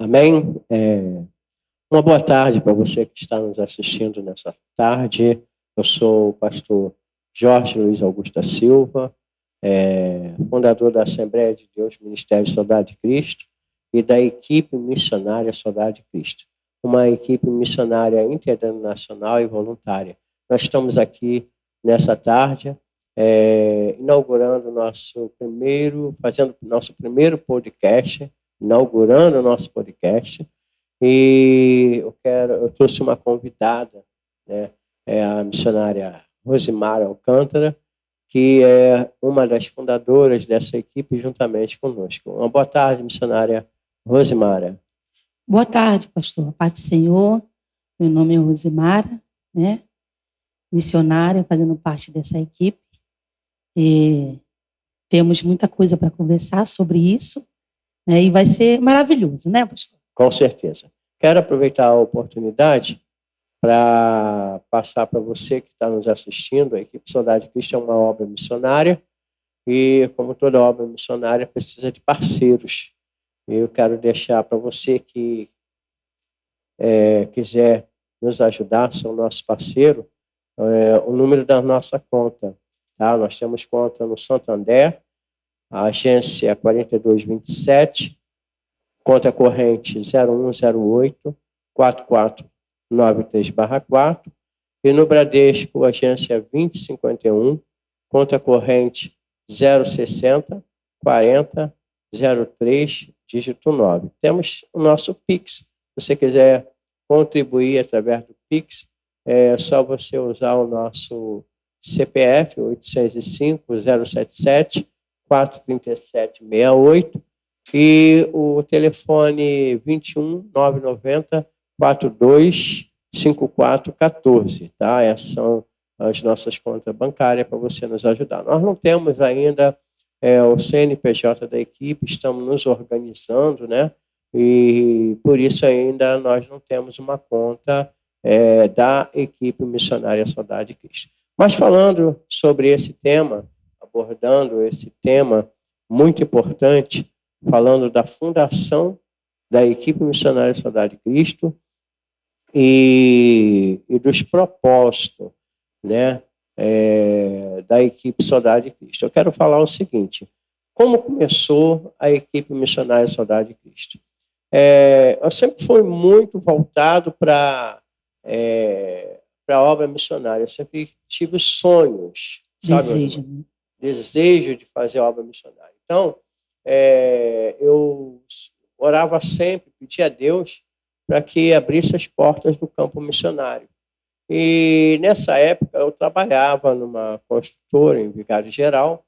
Amém? Uma boa tarde para você que está nos assistindo nessa tarde. Eu sou o pastor Jorge Luiz Augusto da Silva, fundador da Assembleia de Deus Ministério Saudade de Cristo e da equipe missionária Saudade de Cristo, uma equipe missionária internacional e voluntária. Nós estamos aqui nessa tarde fazendo nosso primeiro podcast, inaugurando o nosso podcast, e eu trouxe uma convidada, né? É a missionária Rosimara Alcântara, que é uma das fundadoras dessa equipe juntamente conosco. Uma boa tarde, missionária Rosimara. Boa tarde, pastor. A paz do Senhor. Meu nome é Rosimara, né? Missionária, fazendo parte dessa equipe. E temos muita coisa para conversar sobre isso, né? E vai ser maravilhoso, né, pastor? Com certeza. Quero aproveitar a oportunidade para passar para você que está nos assistindo. A equipe Saudade de Cristo é uma obra missionária e, como toda obra missionária, precisa de parceiros. Eu quero deixar para você que quiser nos ajudar, ser o nosso parceiro, o número da nossa conta. Tá? Nós temos conta no Santander, a agência 4227, conta corrente 0108 4493/4, e no Bradesco, agência 2051, conta corrente 060 40 03, dígito 9. Temos o nosso Pix. Se você quiser contribuir através do Pix, é só você usar o nosso CPF 805 077 43768 e o telefone 21 990 425414, tá? Essas são as nossas contas bancárias para você nos ajudar. Nós não temos ainda o CNPJ da equipe, estamos nos organizando, né? E por isso ainda nós não temos uma conta da equipe missionária Saudade de Cristo. Mas falando sobre esse tema, abordando esse tema muito importante, falando da fundação da equipe missionária Saudade de Cristo e dos propósitos, né, da equipe Saudade de Cristo. Eu quero falar o seguinte: como começou a equipe missionária Saudade de Cristo? Eu sempre fui muito voltado para a obra missionária. Eu sempre tive sonhos, desejo de fazer obra missionária. Então, eu orava sempre, pedia a Deus para que abrisse as portas do campo missionário. E nessa época eu trabalhava numa construtora em Vigário Geral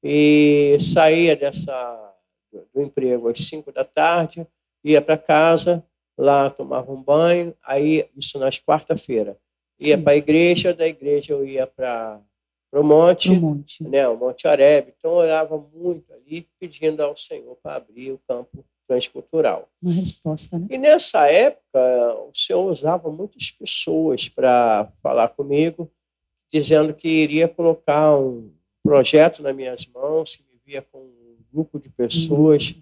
e saía do emprego às 5 da tarde, ia para casa, lá tomava um banho, aí isso nas quarta-feira. Ia para a igreja, da igreja eu ia para o monte, né, o Monte Horebe. Então eu orava muito ali, pedindo ao Senhor para abrir o campo transcultural. Uma resposta, né? E nessa época, o Senhor usava muitas pessoas para falar comigo, dizendo que iria colocar um projeto nas minhas mãos, que me via com um grupo de pessoas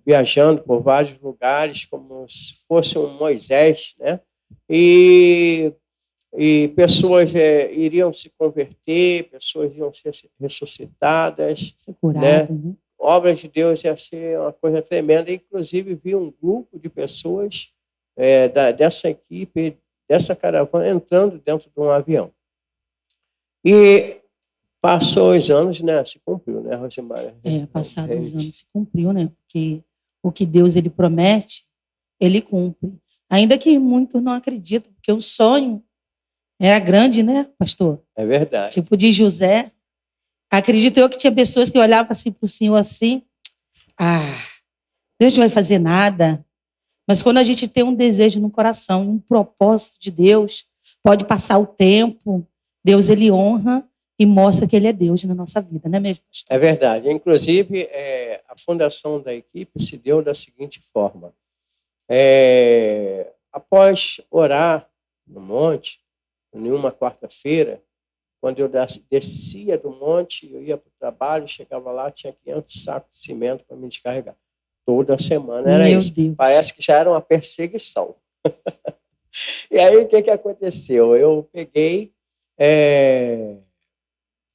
viajando por vários lugares, como se fosse um Moisés, né? E pessoas iriam se converter, pessoas iam ser ressuscitadas, né? A obra de Deus ia ser uma coisa tremenda. Inclusive, vi um grupo de pessoas dessa equipe, dessa caravana, entrando dentro de um avião. E passou os anos, né? Se cumpriu, né, Rosimara? Passados os anos se cumpriu, né? Porque o que Deus ele promete, ele cumpre. Ainda que muitos não acreditam, porque o sonho era grande, né, pastor? É verdade. Tipo de José. Acredito eu que tinha pessoas que olhavam assim para o Senhor assim, Deus não vai fazer nada. Mas quando a gente tem um desejo no coração, um propósito de Deus, pode passar o tempo, Deus ele honra e mostra que ele é Deus na nossa vida, não é mesmo, pastor? É verdade. Inclusive, a fundação da equipe se deu da seguinte forma. Após orar no monte, em uma quarta-feira, quando eu descia do monte, eu ia para o trabalho, chegava lá, tinha 500 sacos de cimento para me descarregar. Toda semana era Meu isso. Deus. Parece que já era uma perseguição. E aí, o que aconteceu? Eu peguei...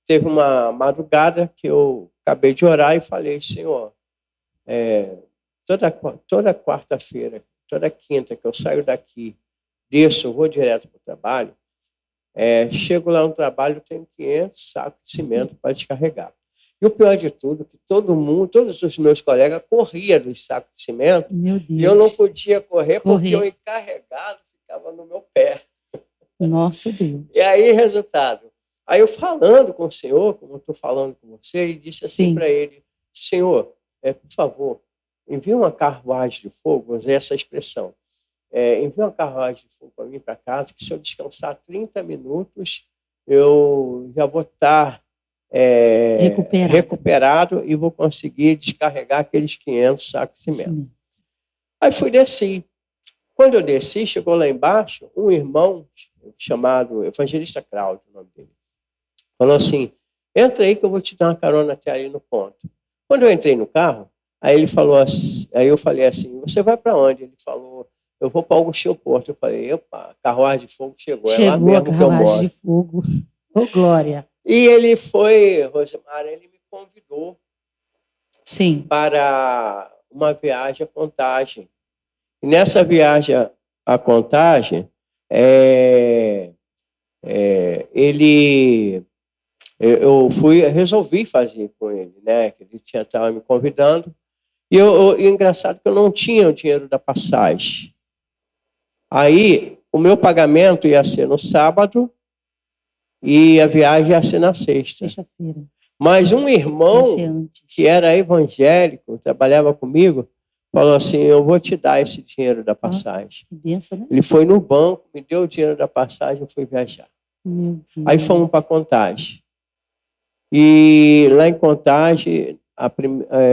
teve uma madrugada que eu acabei de orar e falei, Senhor, toda quarta-feira, toda quinta que eu saio daqui, desço, vou direto para o trabalho, chego lá no trabalho, tenho 500 sacos de cimento para descarregar. E o pior de tudo, que todo mundo, todos os meus colegas corriam dos sacos de cimento, e eu não podia correr porque o encarregado ficava no meu pé. Nossa Deus. E aí, resultado, aí eu falando com o Senhor, como eu estou falando com você, e disse assim para ele, Senhor, por favor, envia uma carruagem de fogo, usei essa expressão, envia uma carruagem de fogo para mim para casa, que se eu descansar 30 minutos, eu já vou estar recuperado e vou conseguir descarregar aqueles 500 sacos de cimento. Sim. Aí desci. Quando eu desci, chegou lá embaixo, um irmão chamado Evangelista Cláudio, o nome dele, falou assim, entra aí que eu vou te dar uma carona até aí no ponto. Quando eu entrei no carro, aí ele falou assim, aí eu falei assim, você vai para onde? Ele falou, eu vou para Agostinho Porto. Eu falei, opa, a carruagem de fogo chegou, é lá mesmo que eu moro. Chegou a carruagem de fogo, ô glória. E ele foi, Rosemara, ele me convidou para uma viagem a Contagem. E nessa viagem a Contagem, eu resolvi fazer com ele, né? Que ele estava me convidando. E engraçado que eu não tinha o dinheiro da passagem. Aí, o meu pagamento ia ser no sábado e a viagem ia ser na sexta. Sexta-feira. Mas um irmão que era evangélico, trabalhava comigo, falou assim, eu vou te dar esse dinheiro da passagem. Que benção, né? Ele foi no banco, me deu o dinheiro da passagem, eu fui viajar. Aí fomos para Contagem. E lá em Contagem,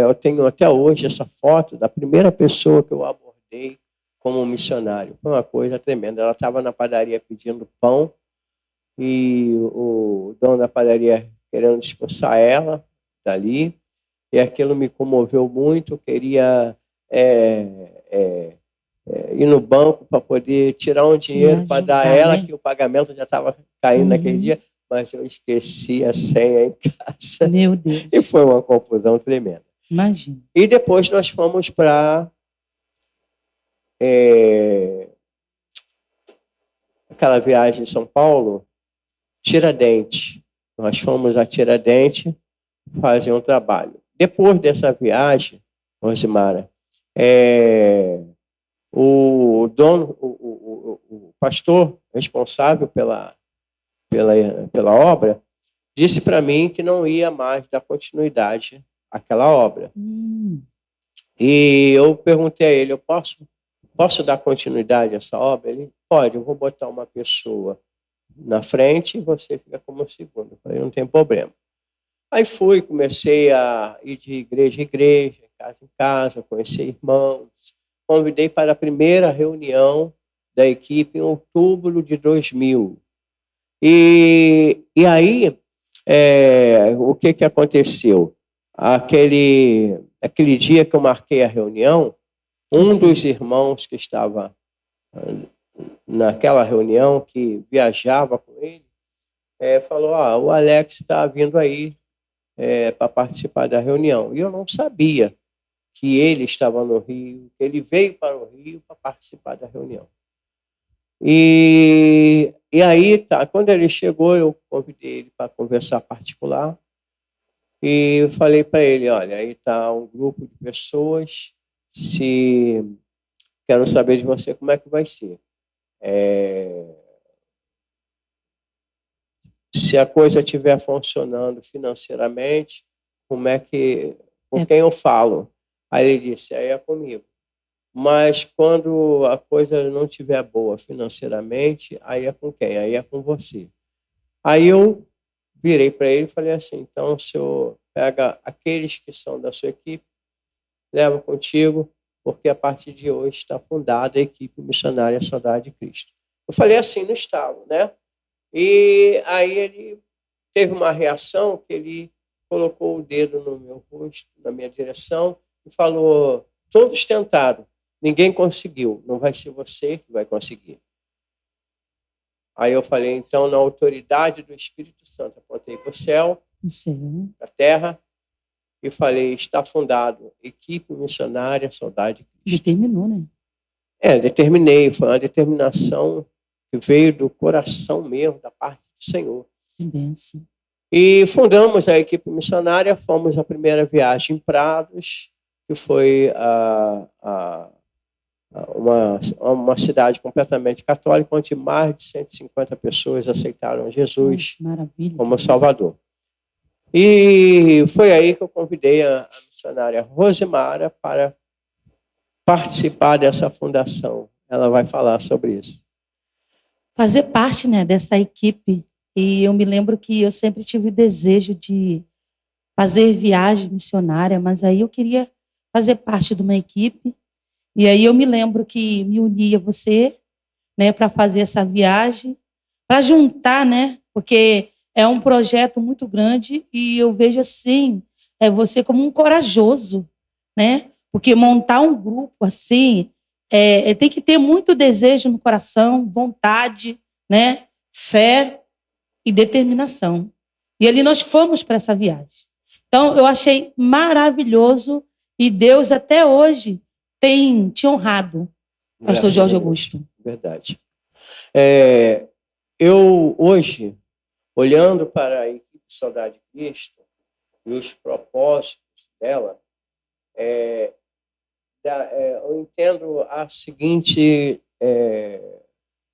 eu tenho até hoje essa foto da primeira pessoa que eu abordei como missionário. Foi uma coisa tremenda. Ela estava na padaria pedindo pão e o dono da padaria querendo expulsar ela dali. E aquilo me comoveu muito. Eu queria ir no banco para poder tirar um dinheiro para dar a ela, que o pagamento já estava caindo naquele dia, mas eu esqueci a senha em casa. Meu Deus. E foi uma confusão tremenda. Imagina. E depois nós fomos para aquela viagem em São Paulo, Tiradentes. Nós fomos a Tiradentes fazer um trabalho. Depois dessa viagem, Rosemara, o pastor responsável pela obra disse para mim que não ia mais dar continuidade àquela obra. E eu perguntei a ele, eu posso dar continuidade a essa obra? Ele, pode, eu vou botar uma pessoa na frente e você fica como segundo. Eu falei, não tem problema. Aí comecei a ir de igreja em igreja, casa em casa, conhecer irmãos. Convidei para a primeira reunião da equipe em outubro de 2000. E aí, o que aconteceu? Aquele dia que eu marquei a reunião, um dos irmãos que estava naquela reunião, que viajava com ele, falou, o Alex está vindo aí para participar da reunião. E eu não sabia que ele estava no Rio, que ele veio para o Rio para participar da reunião. E aí, quando ele chegou, eu convidei ele para conversar particular e eu falei para ele, olha, aí está um grupo de pessoas, quero saber de você como é que vai ser. Se a coisa estiver funcionando financeiramente, com quem eu falo? Aí ele disse, aí é comigo. Mas quando a coisa não estiver boa financeiramente, aí é com quem? Aí é com você. Aí eu virei para ele e falei assim, então o senhor pega aqueles que são da sua equipe, leva contigo, porque a partir de hoje está fundada a equipe missionária Saudade de Cristo. Eu falei assim no estalo, né? E aí ele teve uma reação que ele colocou o dedo no meu rosto, na minha direção, e falou, todos tentaram, ninguém conseguiu. Não vai ser você que vai conseguir. Aí eu falei, então, na autoridade do Espírito Santo, apontei para o céu, para a terra, e falei, está fundado, equipe missionária Saudade de Cristo. Determinou, né? Determinei, foi uma determinação que veio do coração mesmo, da parte do Senhor. Que bênção. E fundamos a equipe missionária, fomos a primeira viagem em Prados, que foi uma cidade completamente católica, onde mais de 150 pessoas aceitaram Jesus como Salvador. E foi aí que eu convidei a missionária Rosemara para participar dessa fundação. Ela vai falar sobre isso. Fazer parte, né, dessa equipe. E eu me lembro que eu sempre tive o desejo de fazer viagem missionária, mas aí eu queria fazer parte de uma equipe. E aí eu me lembro que me unia a você, né, para fazer essa viagem, para juntar, né, porque é um projeto muito grande e eu vejo assim, você como um corajoso, né, porque montar um grupo assim, tem que ter muito desejo no coração, vontade, né, fé e determinação. E ali nós fomos para essa viagem. Então eu achei maravilhoso e Deus até hoje tem te honrado, pastor Jorge Augusto. Verdade. Eu hoje, olhando para a equipe Saudade de Cristo e os propósitos dela, eu entendo a seguinte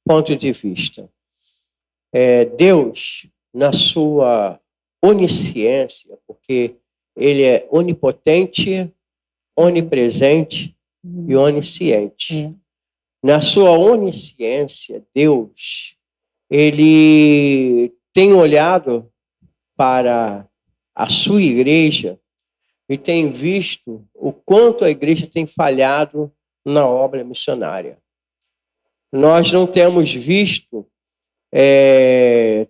ponto de vista. Deus, na sua onisciência, porque Ele é onipotente, onipresente e onisciente. Na sua onisciência, Deus, Ele tem olhado para a sua igreja e tem visto o quanto a igreja tem falhado na obra missionária. Nós não temos visto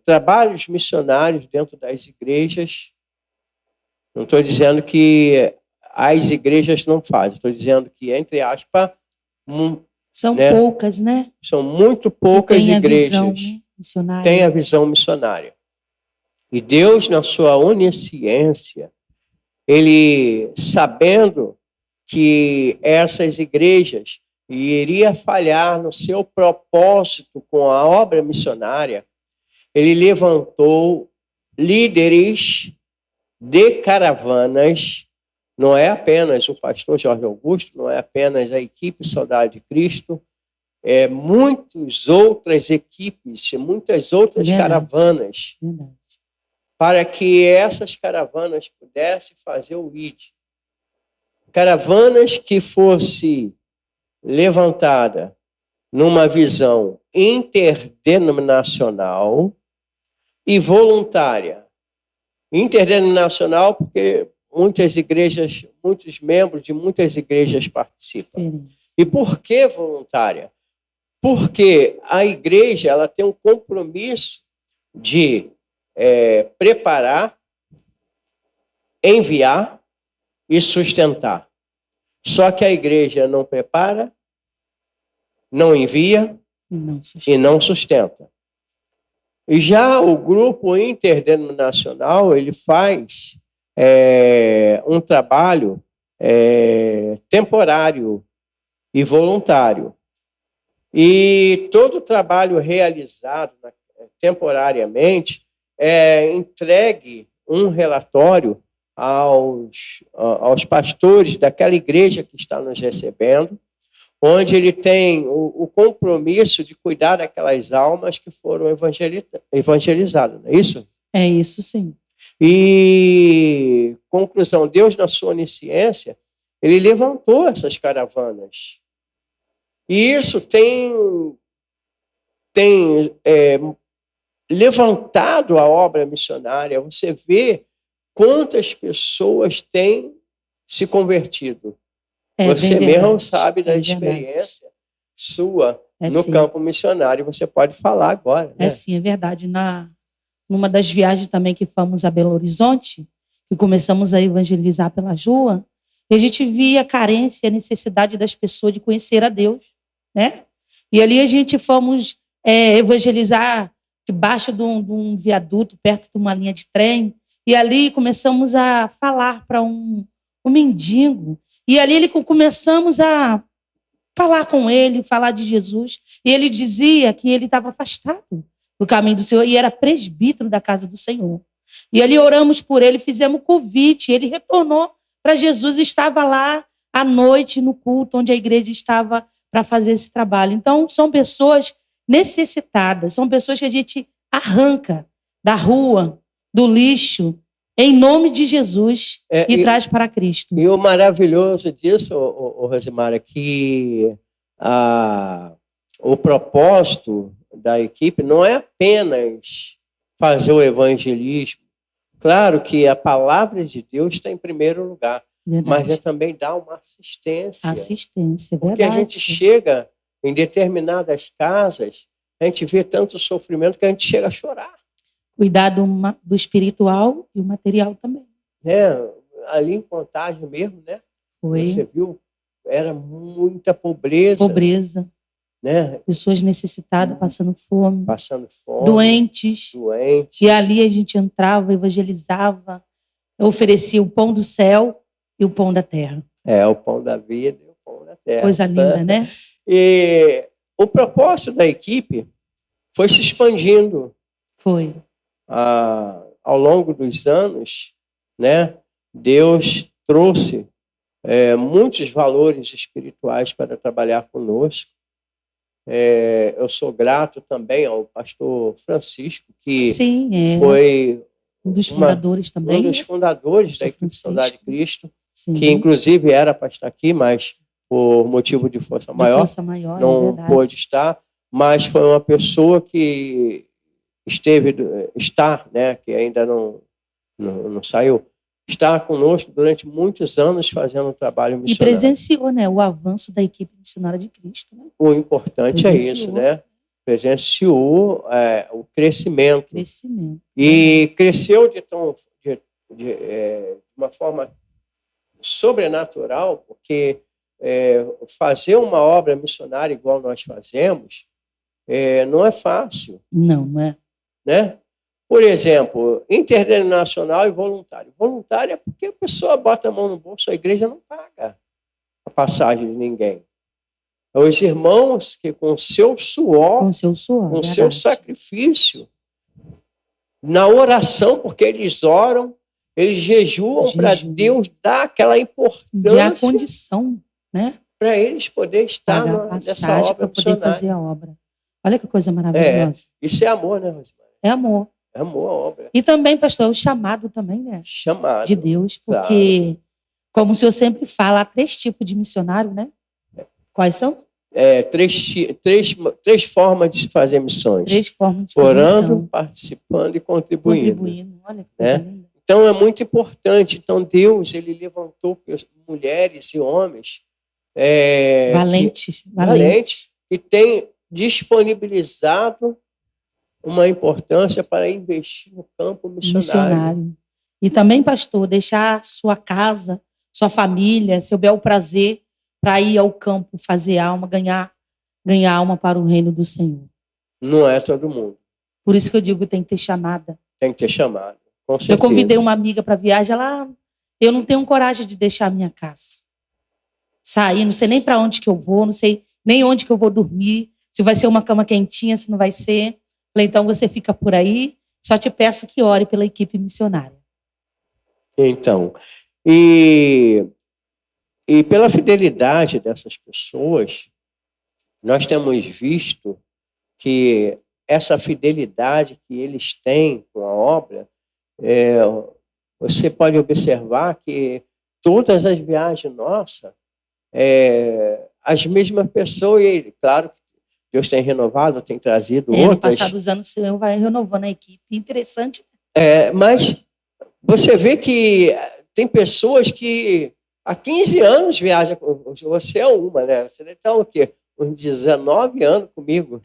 trabalhos missionários dentro das igrejas. Não estou dizendo que as igrejas não fazem, estou dizendo que, entre aspas, são poucas, né? São muito poucas igrejas têm a visão missionária. E Deus, na sua onisciência, Ele, sabendo que essas igrejas iriam falhar no seu propósito com a obra missionária, Ele levantou líderes de caravanas. Não é apenas o pastor Jorge Augusto, não é apenas a equipe Saudade de Cristo, muitas outras equipes, muitas outras caravanas, para que essas caravanas pudessem fazer o ID. Caravanas que fosse levantada numa visão interdenominacional e voluntária. Interdenominacional porque muitas igrejas, muitos membros de muitas igrejas participam. E por que voluntária? Porque a igreja ela tem um compromisso de preparar, enviar e sustentar. Só que a igreja não prepara, não envia e não sustenta. E já o grupo interdenominacional ele faz um trabalho temporário e voluntário. E todo trabalho realizado temporariamente entregue um relatório aos pastores daquela igreja que está nos recebendo, onde ele tem o compromisso de cuidar daquelas almas que foram evangelizadas, não é isso? É isso, sim. E, conclusão, Deus, na sua onisciência, Ele levantou essas caravanas. E isso tem levantado a obra missionária. Você vê quantas pessoas têm se convertido. Você mesmo sabe da experiência sua no campo missionário. Você pode falar agora. Né? Sim, é verdade. Numa das viagens também que fomos a Belo Horizonte, que começamos a evangelizar pela rua, E a gente via a carência, a necessidade das pessoas de conhecer a Deus, né? E ali a gente fomos evangelizar debaixo de um viaduto, perto de uma linha de trem. E ali começamos a falar para um mendigo. E ali começamos a falar com ele, falar de Jesus. E ele dizia que ele estava afastado do caminho do Senhor e era presbítero da casa do Senhor. E ali oramos por ele, fizemos convite. Ele retornou para Jesus e estava lá à noite no culto, onde a igreja estava para fazer esse trabalho. Então, são pessoas necessitadas, são pessoas que a gente arranca da rua, do lixo, em nome de Jesus, e traz para Cristo. E o maravilhoso disso, Rosimara, é que o propósito da equipe não é apenas fazer o evangelismo. Claro que a palavra de Deus está em primeiro lugar, verdade, mas é também dar uma assistência. Assistência, verdade. Porque a gente chega em determinadas casas, a gente vê tanto sofrimento que a gente chega a chorar. Cuidar do espiritual e o material também. Ali em Contagem mesmo, né? Foi. Você viu? Era muita pobreza. Pobreza. Né? Pessoas necessitadas, passando fome. Passando fome. Doentes. E ali a gente entrava, evangelizava, oferecia o pão do céu e o pão da terra. O pão da vida e o pão da terra. Coisa linda, né? E o propósito da equipe foi se expandindo. Foi. Ao longo dos anos, né, Deus trouxe muitos valores espirituais para trabalhar conosco. Eu sou grato também ao pastor Francisco, que foi um dos fundadores também. Um dos fundadores da equipe Saudade de Cristo, Sim. Que inclusive era para estar aqui, mas por motivo de força maior, não pôde estar. Mas foi uma pessoa que está, né, que ainda não saiu, está conosco durante muitos anos fazendo um trabalho missionário. E presenciou, né, o avanço da equipe missionária de Cristo. Né? O importante é isso, né? Presenciou o crescimento. E cresceu de uma forma sobrenatural, porque fazer uma obra missionária igual nós fazemos não é fácil. Não é. Né? Por exemplo, interdenominacional e voluntário. Voluntário é porque a pessoa bota a mão no bolso, a igreja não paga a passagem de ninguém. Os irmãos que com seu suor, com seu sacrifício, na oração, porque eles oram, eles jejuam para Deus dar aquela importância. E a condição, né? Para eles poderem estar nessa obra para poder fazer a obra. Olha que coisa maravilhosa. Isso é amor, né, Rosimara? É amor. É amor à obra. E também, pastor, o chamado também, né? Chamado. De Deus, porque, como o senhor sempre fala, há 3 tipos de missionário, né? Quais são? 3 formas de se fazer missões. 3 formas de fazer orando, missão. Participando e contribuindo. Olha que coisa linda. Então, é muito importante. Então, Deus, ele levantou mulheres e homens valentes, que têm disponibilizado uma importância para investir no campo missionário. E também, pastor, deixar sua casa, sua família, seu bel prazer para ir ao campo fazer alma, ganhar alma para o reino do Senhor. Não é todo mundo. Por isso que eu digo, tem que ter chamada. Tem que ter chamada, com certeza. Eu convidei uma amiga para viagem, eu não tenho coragem de deixar a minha casa. Sair, não sei nem para onde que eu vou, não sei nem onde que eu vou dormir, se vai ser uma cama quentinha, se não vai ser. Falei, então você fica por aí, só te peço que ore pela equipe missionária. Então, e pela fidelidade dessas pessoas, nós temos visto que essa fidelidade que eles têm com a obra, você pode observar que todas as viagens nossas, as mesmas pessoas, e claro que Deus tem renovado, tem trazido outras. No passar dos anos, o Senhor vai renovando a equipe. Interessante. Mas você vê que tem pessoas que há 15 anos viajam. Você é uma, né? Você deve estar o quê? Uns 19 anos comigo.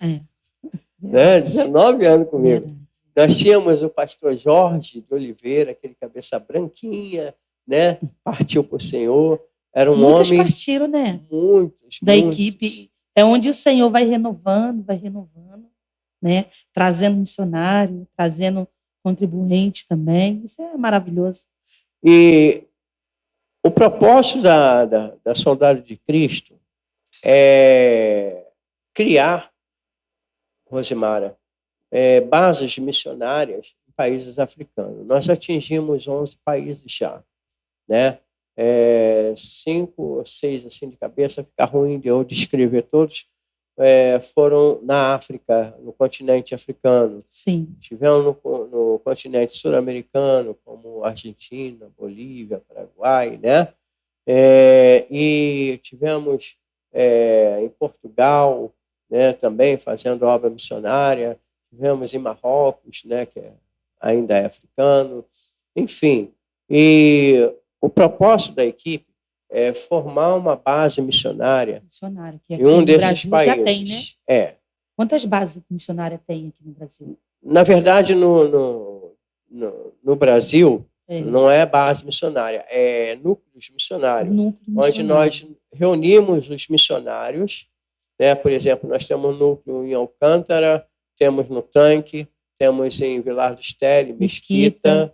Né? 19 anos comigo. Nós tínhamos o pastor Jorge de Oliveira, aquele cabeça branquinha, né? Partiu para o Senhor. Era um Muitos homem... partiram, né? Muitos. Da equipe. É onde o Senhor vai renovando, né? Trazendo missionário, trazendo contribuinte também. Isso é maravilhoso. E o propósito da Soldado de Cristo é criar, Rosimara, bases missionárias em países africanos. Nós atingimos 11 países já, né? 5 ou 6 assim de cabeça, fica ruim de eu descrever todos, foram na África, no continente africano. Sim. Tivemos no continente sul-americano, como Argentina, Bolívia, Paraguai, né? E tivemos em Portugal, né, também fazendo obra missionária. Tivemos em Marrocos, né, que ainda é africano. Enfim, e o propósito da equipe é formar uma base missionária Que aqui em um no desses Brasil países. já tem, né? Quantas bases missionárias tem aqui no Brasil? Na verdade, no Brasil, não é base missionária, é núcleos missionários, onde nós reunimos os missionários, né? Por exemplo, nós temos um núcleo em Alcântara, temos no Tanque, temos em Vilar do Estélio, Mesquita,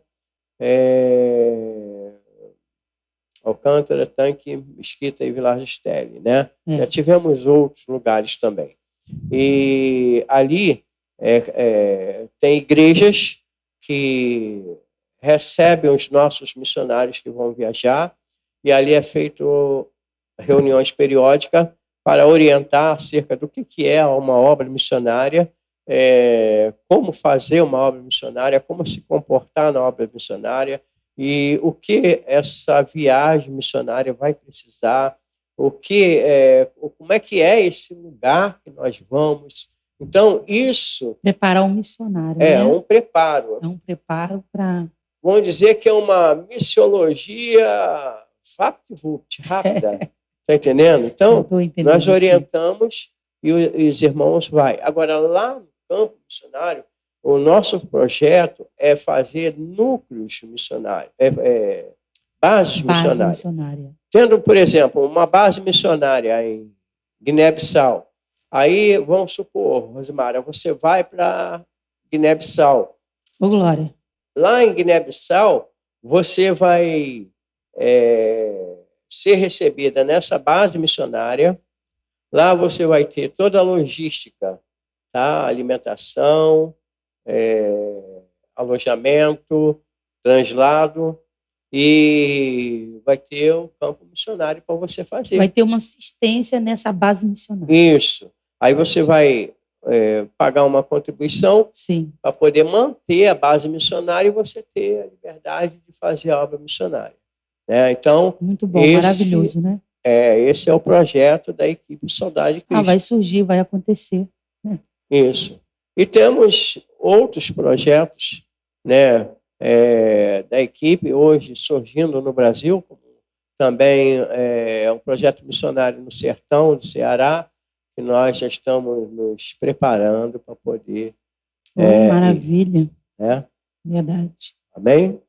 Alcântara, Tanque, Mesquita e Vilar do Estélio, né? Já tivemos outros lugares também. E ali tem igrejas que recebem os nossos missionários que vão viajar, e ali é feito reuniões periódicas para orientar acerca do que é uma obra missionária, como fazer uma obra missionária, como se comportar na obra missionária, e o que essa viagem missionária vai precisar, como é que é esse lugar que nós vamos. Então, isso... Preparar um missionário, né? Um preparo. É um preparo para... Vamos dizer que é uma missiologia vapt-vupt, rápida. Está entendendo? Então, nós orientamos e os irmãos vão. Agora, lá no campo missionário, o nosso projeto é fazer núcleos missionários, bases missionárias. Tendo, por exemplo, uma base missionária em Guiné-Bissau. Aí, vamos supor, Rosimara, você vai para Guiné-Bissau. Ô, glória. Lá em Guiné-Bissau, você vai ser recebida nessa base missionária. Lá você vai ter toda a logística, tá? Alimentação, alojamento, translado, e vai ter o campo missionário para você fazer. Vai ter uma assistência nessa base missionária. Isso. Aí você vai pagar uma contribuição para poder manter a base missionária e você ter a liberdade de fazer a obra missionária. Então, muito bom, maravilhoso, né? Esse é o projeto da equipe Soldado de Cristo. Vai surgir, vai acontecer. Né? Isso. E temos outros projetos, né, da equipe hoje surgindo no Brasil, como também um projeto missionário no sertão do Ceará, que nós já estamos nos preparando para poder... maravilha. Né? Verdade. Amém?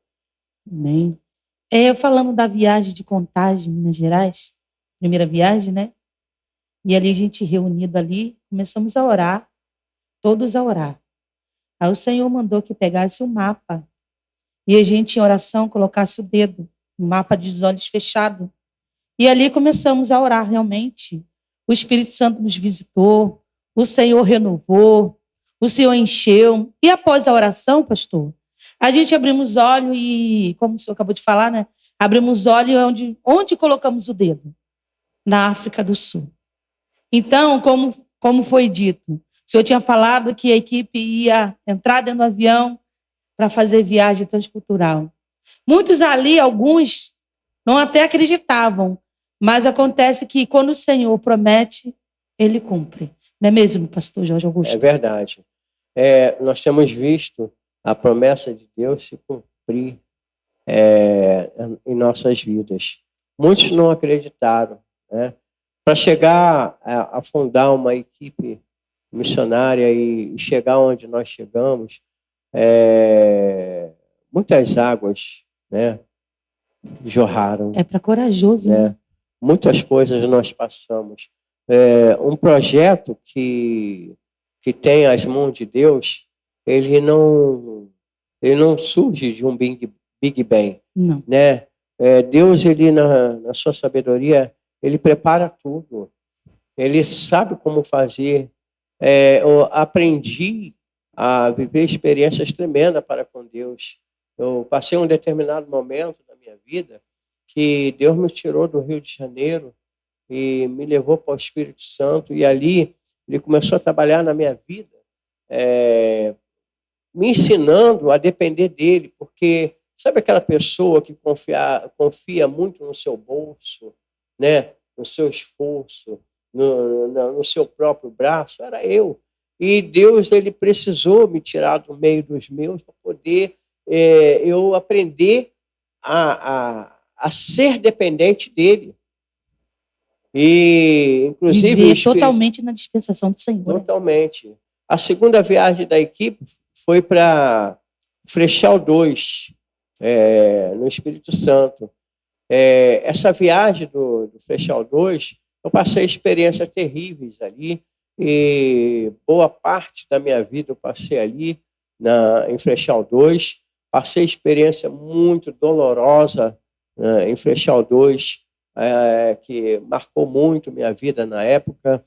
Amém. Falando da viagem de Contagem, Minas Gerais, primeira viagem, né? E ali a gente reunido ali, começamos a orar, todos a orar. Aí o Senhor mandou que pegasse o mapa e a gente, em oração, colocasse o dedo no mapa dos olhos fechados. E ali começamos a orar realmente. O Espírito Santo nos visitou, o Senhor renovou, o Senhor encheu. E após a oração, pastor, a gente abrimos os olhos e, como o senhor acabou de falar, né? Abrimos os olhos onde colocamos o dedo? Na África do Sul. Então, como foi dito, o senhor tinha falado que a equipe ia entrar dentro do avião para fazer viagem transcultural. Muitos ali, alguns, não até acreditavam, mas acontece que quando o Senhor promete, Ele cumpre. Não é mesmo, pastor Jorge Augusto? É verdade. Nós temos visto a promessa de Deus se cumprir em nossas vidas. Muitos não acreditaram, né? Para chegar a fundar uma equipe missionária e chegar onde nós chegamos, muitas águas, né, jorraram. É para corajoso, né? muitas coisas nós passamos. Um projeto que tem as mãos de Deus, ele não surge de um Big Bang. Não. Né? Deus, ele na sua sabedoria, ele prepara tudo. Ele sabe como fazer. Eu aprendi a viver experiências tremendas para com Deus. Eu passei um determinado momento da minha vida que Deus me tirou do Rio de Janeiro e me levou para o Espírito Santo, e ali ele começou a trabalhar na minha vida, me ensinando a depender dele, porque sabe aquela pessoa que confia muito no seu bolso, né? No seu esforço, no seu próprio braço? Era eu. E Deus, ele precisou me tirar do meio dos meus para poder eu aprender a ser dependente dele. E, inclusive, viver totalmente na dispensação do Senhor. Totalmente. Né? A segunda viagem da equipe foi para Frechal 2, no Espírito Santo. Essa viagem do Frechal 2, eu passei experiências terríveis ali, e boa parte da minha vida eu passei ali em Frechal 2. Passei experiência muito dolorosa em Frechal 2, que marcou muito minha vida na época.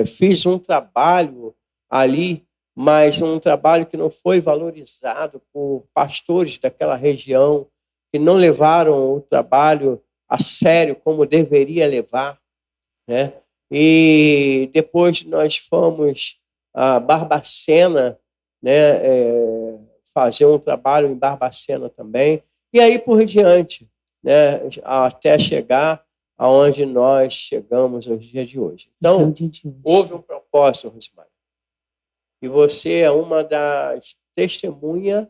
Fiz um trabalho ali, mas um trabalho que não foi valorizado por pastores daquela região, que não levaram o trabalho a sério como deveria levar, né? E depois nós fomos a Barbacena, né? Fazer um trabalho em Barbacena também, e aí por diante, né? Até chegar aonde nós chegamos no dia de hoje. Então, houve um propósito, Rosimar. E você é uma das testemunhas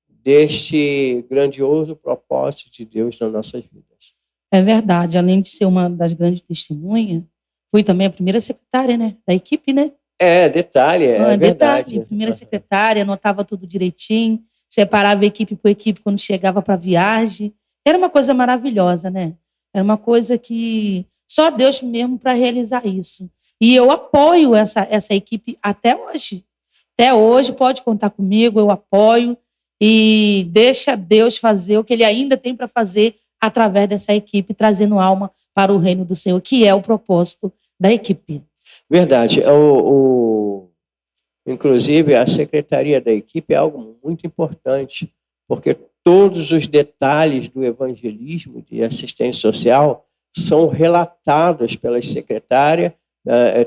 deste grandioso propósito de Deus nas nossas vidas. É verdade. Além de ser uma das grandes testemunhas, fui também a primeira secretária, né, da equipe, né? Detalhe, verdade. Detalhe, primeira secretária, anotava tudo direitinho, separava equipe por equipe quando chegava para a viagem. Era uma coisa maravilhosa, né? Era uma coisa que só Deus mesmo para realizar isso. E eu apoio essa equipe até hoje. Até hoje, pode contar comigo, eu apoio e deixa Deus fazer o que Ele ainda tem para fazer através dessa equipe, trazendo alma para o reino do Senhor, que é o propósito da equipe. Verdade. Inclusive, a secretaria da equipe é algo muito importante, porque todos os detalhes do evangelismo de assistência social são relatados pelas secretárias.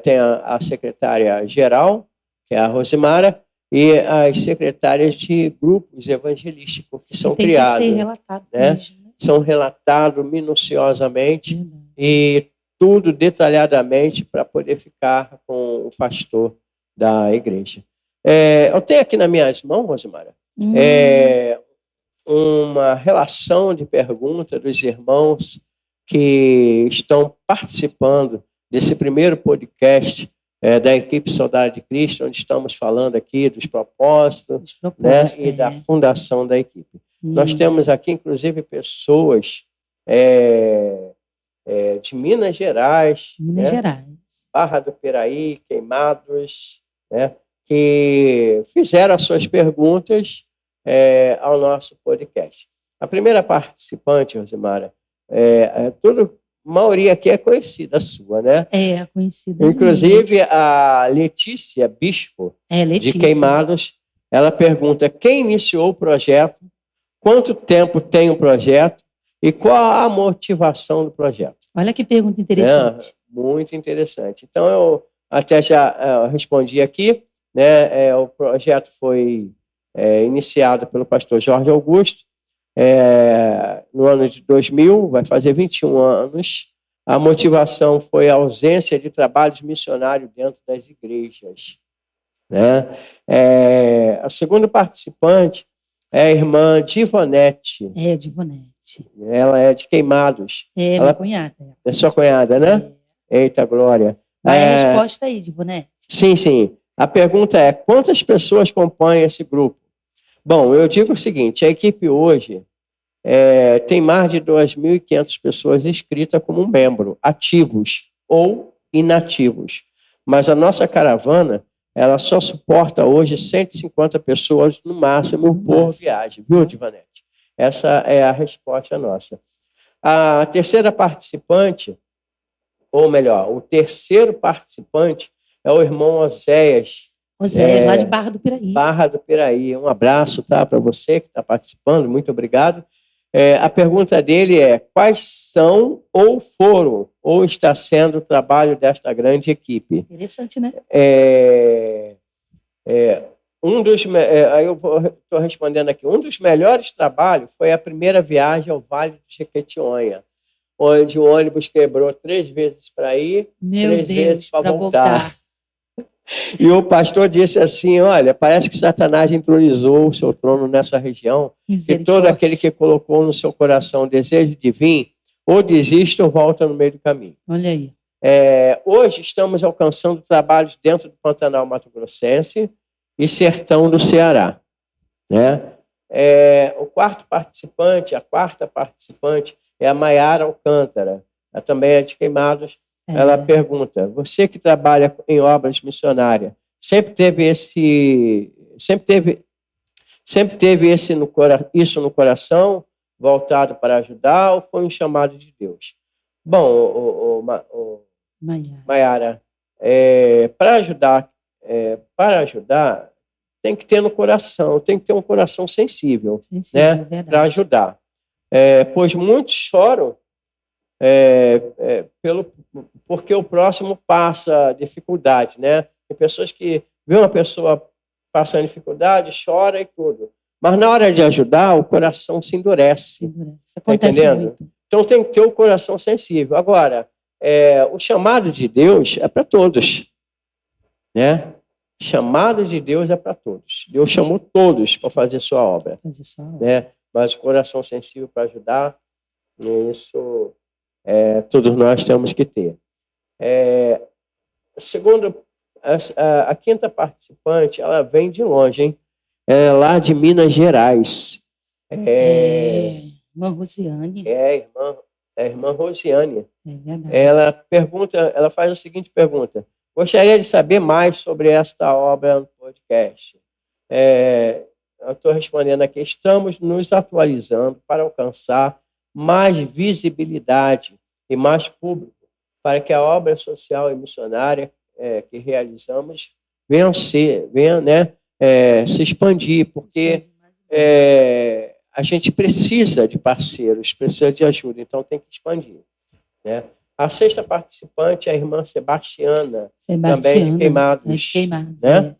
Tem a secretária geral, que é a Rosimara, e as secretárias de grupos evangelísticos que são criados. Tem que ser relatado, né? mesmo, né? São relatados minuciosamente e tudo detalhadamente para poder ficar com o pastor da igreja. Eu tenho aqui nas minhas mãos, Rosimara, uma relação de perguntas dos irmãos que estão participando desse primeiro podcast da equipe Soldado de Cristo, onde estamos falando aqui dos propósitos, né, e da fundação da equipe. Nós temos aqui, inclusive, pessoas de Minas Gerais, Barra do Piraí, Queimados, né, que fizeram as suas perguntas ao nosso podcast. A primeira participante, Rosimara, a maioria aqui é conhecida sua, né? É, conhecida. Inclusive, a Letícia Bispo, de Queimados, ela pergunta: quem iniciou o projeto, quanto tempo tem o projeto e qual a motivação do projeto? Olha que pergunta interessante. Muito interessante. Então, eu até já respondi aqui, né? O projeto foi iniciado pelo pastor Jorge Augusto, no ano de 2000, vai fazer 21 anos. A motivação foi a ausência de trabalhos missionários dentro das igrejas, né? A segunda participante é a irmã Divonete. Divonete. Ela é de Queimados. Minha cunhada. É sua cunhada, né? Eita, glória. Vai a resposta aí, Divonete. Sim. A pergunta é: quantas pessoas compõem esse grupo? Bom, eu digo o seguinte: a equipe hoje tem mais de 2.500 pessoas inscritas como membro, ativos ou inativos. Mas a nossa caravana, ela só suporta hoje 150 pessoas no máximo por viagem, viu, Divanete? Essa é a resposta nossa. A terceira participante, ou melhor, o terceiro participante é o irmão Oséias. Oséias, lá de Barra do Piraí. Barra do Piraí. Um abraço, tá, para você que está participando, muito obrigado. A pergunta dele é: quais são, ou foram, ou está sendo o trabalho desta grande equipe? Interessante, né? Aí eu estou respondendo aqui. Um dos melhores trabalhos foi a primeira viagem ao Vale do Jequitinhonha, onde o ônibus quebrou 3 vezes para ir, 3 vezes para voltar. E o pastor disse assim: olha, parece que Satanás entronizou o seu trono nessa região, e todo aquele que colocou no seu coração o desejo de vir, ou desiste ou volta no meio do caminho. Olha aí. Hoje estamos alcançando trabalhos dentro do Pantanal Mato Grossense e Sertão do Ceará, né? A quarta participante é a Maiara Alcântara, ela também é de Queimados. Ela pergunta: você que trabalha em obras missionárias, sempre teve isso no coração, voltado para ajudar, ou foi um chamado de Deus? Bom, Maiara, para ajudar, tem que ter no coração, tem que ter um coração sensível, né, para ajudar. Pois muitos choram porque o próximo passa dificuldade, né? Tem pessoas que vê uma pessoa passando dificuldade, chora e tudo. Mas na hora de ajudar, o coração se endurece. Está entendendo? Muito. Então tem que ter o coração sensível. Agora, o chamado de Deus é para todos, né? Chamado de Deus é para todos. Deus chamou todos para fazer sua obra, né? Mas o coração sensível para ajudar, isso todos nós temos que ter. Segundo, a quinta participante, ela vem de longe, hein? É lá de Minas Gerais. Irmã Rosiane. Irmã Rosiane. Ela faz a seguinte pergunta: gostaria de saber mais sobre esta obra no podcast. Eu estou respondendo aqui: estamos nos atualizando para alcançar mais visibilidade e mais público, para que a obra social e missionária que realizamos venha se expandir, porque a gente precisa de parceiros, precisa de ajuda, então tem que expandir, né? A sexta participante é a irmã Sebastiana, também de Queimados. Né?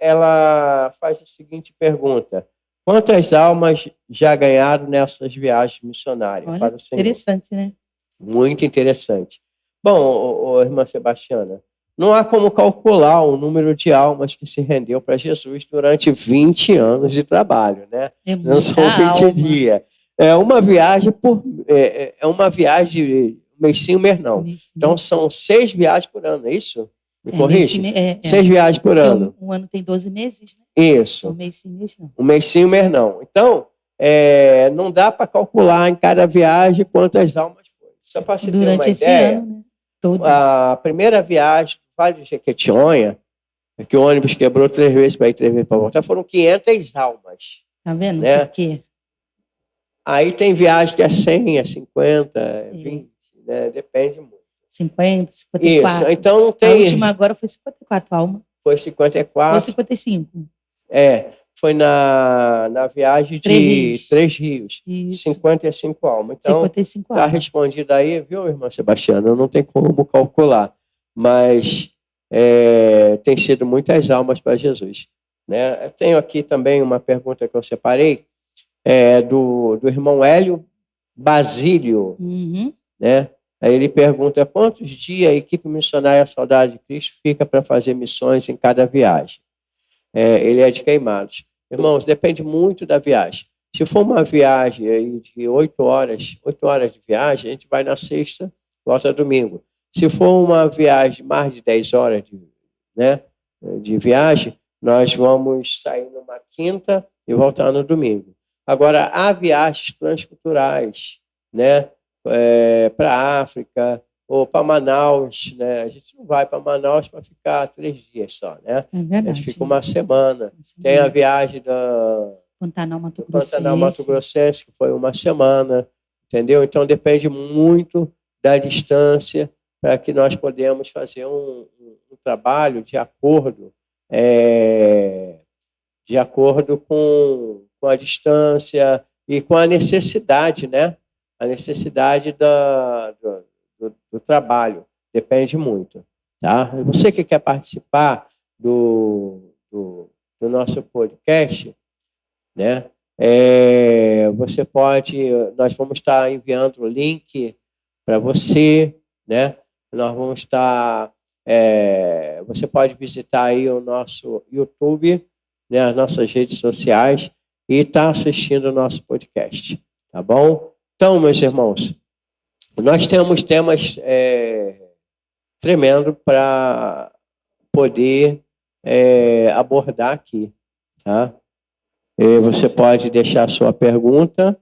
Ela faz a seguinte pergunta: quantas almas já ganharam nessas viagens missionárias para o Senhor? Interessante, né? Muito interessante. Bom, irmã Sebastiana, não há como calcular o número de almas que se rendeu para Jesus durante 20 anos de trabalho, né? Não são 20 dias. É uma viagem de mês sim, mês não. Então são 6 viagens por ano, é isso? Me corrige? 6 viagens por ano. Um ano tem 12 meses, né? Isso. Um mês sim, mês não. Um mês sim, um mês não. Então, não dá para calcular em cada viagem quantas almas foi. Só para você ter uma ideia, esse ano, né? A primeira viagem do Vale do Jequitinhonha, que o ônibus quebrou 3 vezes para ir, 3 vezes para voltar, foram 500 almas. Tá vendo? Né? Por quê? Aí tem viagem que é 100, é 50, é 20, né? Depende muito. 50, 54. Isso, então não tem... A última agora foi 54 almas. Foi 54. Foi 55. Foi na viagem de 3 rios. Isso. 55 almas. Então, está respondido aí, viu, irmã Sebastiana? Não tem como calcular, mas tem sido muitas almas para Jesus, né? Eu tenho aqui também uma pergunta que eu separei, do irmão Hélio Basílio, né? Aí ele pergunta: quantos dias a equipe missionária Saudade de Cristo fica para fazer missões em cada viagem? Ele é de Queimados. Irmãos, depende muito da viagem. Se for uma viagem aí de 8 horas de viagem, a gente vai na sexta, volta domingo. Se for uma viagem de mais de 10 horas de viagem, nós vamos sair numa quinta e voltar no domingo. Agora, há viagens transculturais, né? Para a África ou para Manaus, né? A gente não vai para Manaus para ficar 3 dias só, né? É verdade. A gente fica uma semana. Tem a viagem do Pantanal Mato Grossense, que foi uma semana, entendeu? Então, depende muito da distância para que nós podemos fazer um trabalho de acordo com a distância e com a necessidade, né? A necessidade do trabalho. Depende muito. Tá? Você que quer participar do nosso podcast, né? Você pode, nós vamos estar enviando o link para você, né? Nós vamos estar, você pode visitar aí o nosso YouTube, né? As nossas redes sociais e estar assistindo o nosso podcast, tá bom? Então, meus irmãos, nós temos temas tremendos para poder abordar aqui, tá? Você pode deixar sua pergunta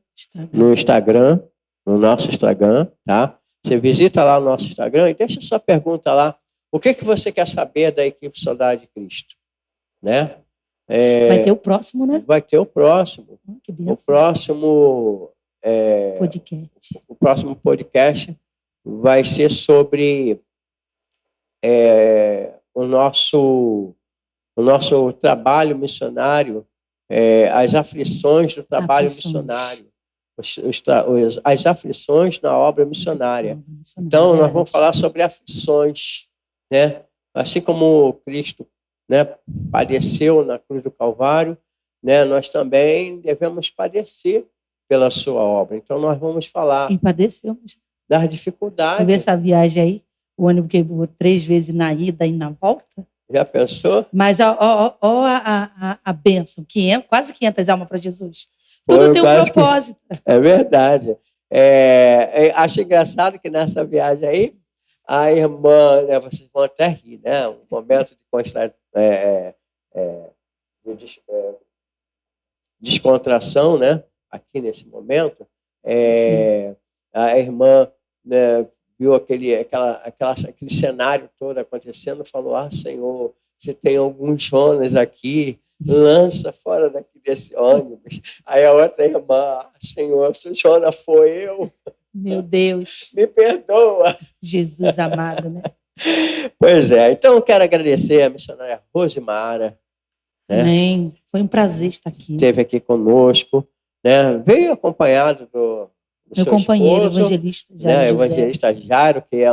no Instagram, no nosso Instagram, tá? Você visita lá o nosso Instagram e deixa sua pergunta lá. O que você quer saber da equipe Soldado de Cristo, né? Vai ter o próximo, né? Vai ter o próximo. O próximo podcast. O próximo podcast vai ser sobre o nosso trabalho missionário, as aflições do trabalho missionário, as aflições na obra missionária. Então, nós vamos falar sobre aflições, né? Assim como Cristo, né, padeceu na cruz do Calvário, né, nós também devemos padecer pela sua obra. Então, nós vamos falar das dificuldades. Ver essa viagem aí, o ônibus quebrou 3 vezes na ida e na volta. Já pensou? Mas a bênção, quase 500 almas para Jesus. Tudo tem um propósito. É verdade. Acho engraçado que nessa viagem aí, a irmã, né, vocês vão até rir, né? Um momento de descontração, né? Aqui nesse momento, a irmã, né, viu aquele cenário todo acontecendo, falou: Senhor, você tem alguns Jonas aqui, lança fora daqui desse ônibus. Aí a outra irmã: Senhor, se o Jonas foi eu, meu Deus, me perdoa. Jesus amado, né? Pois é, então eu quero agradecer a missionária Rosimara. Né? Amém. Foi um prazer estar aqui. Esteve aqui conosco, né? Veio acompanhado do meu companheiro, esposo, evangelista Jairo, que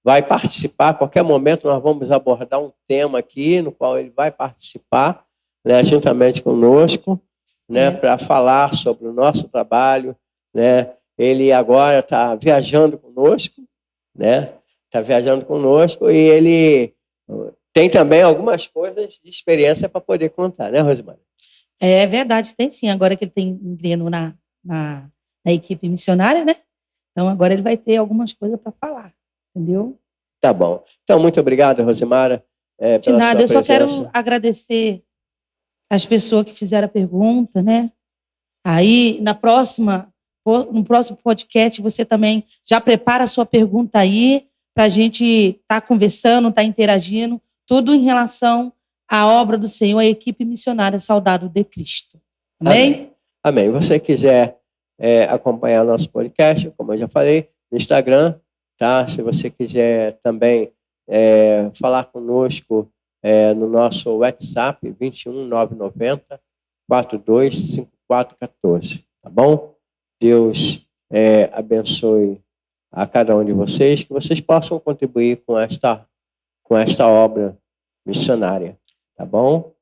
vai participar. A qualquer momento nós vamos abordar um tema aqui, no qual ele vai participar, né, juntamente conosco, né, para falar sobre o nosso trabalho. Né? Ele agora está viajando conosco, né? Está viajando conosco e ele tem também algumas coisas de experiência para poder contar, né, Rosimara? É verdade, tem sim. Agora que ele tem entrando na equipe missionária, né? Então, agora ele vai ter algumas coisas para falar, entendeu? Tá bom. Então, muito obrigado, Rosimara. De nada, eu só quero agradecer as pessoas que fizeram a pergunta, né? Aí, no próximo podcast, você também já prepara a sua pergunta aí, para a gente estar conversando, estar interagindo, tudo em relação à obra do Senhor, a equipe missionária Soldado de Cristo. Amém? Amém. Você quiser acompanhar nosso podcast, como eu já falei, no Instagram, tá? Se você quiser também falar conosco no nosso WhatsApp, 21 990 425414, tá bom? Deus abençoe a cada um de vocês, que vocês possam contribuir com esta obra missionária, tá bom?